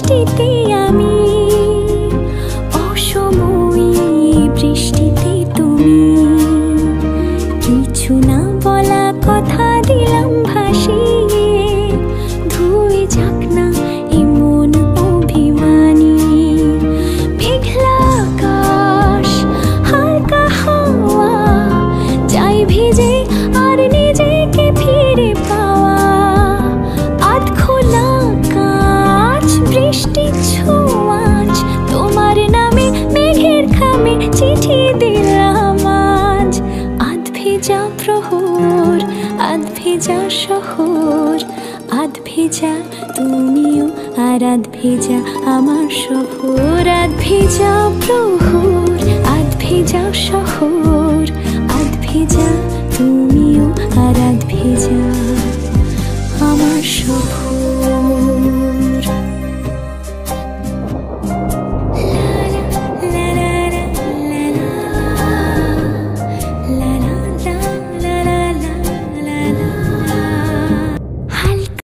বৃষ্টিতে আমি, অসময়ী বৃষ্টিতে তুমি। কিছু না বলা কথা দিলাম ভাসিয়ে, ধুয়ে যাক না এমন অভিমানী। মেঘলা আকাশ, হালকা হাওয়া, চাই ভিজে আর নিজেকে ফিরে পাওয়া। আধ খোলা কাঁচ, বৃষ্টির ছোঁয়াচ, তোমার নামে মেঘের খামে চিঠি দিলাম আজ। আধ ভেজা প্রহর, আধ ভেজা শহর, আধ ভেজা তুমিও আর আধ ভেজা আমার শহর। আধ ভেজা প্রহর, আধ ভেজা শহর, আধ ভেজা তুমিও আর আধ ভেজা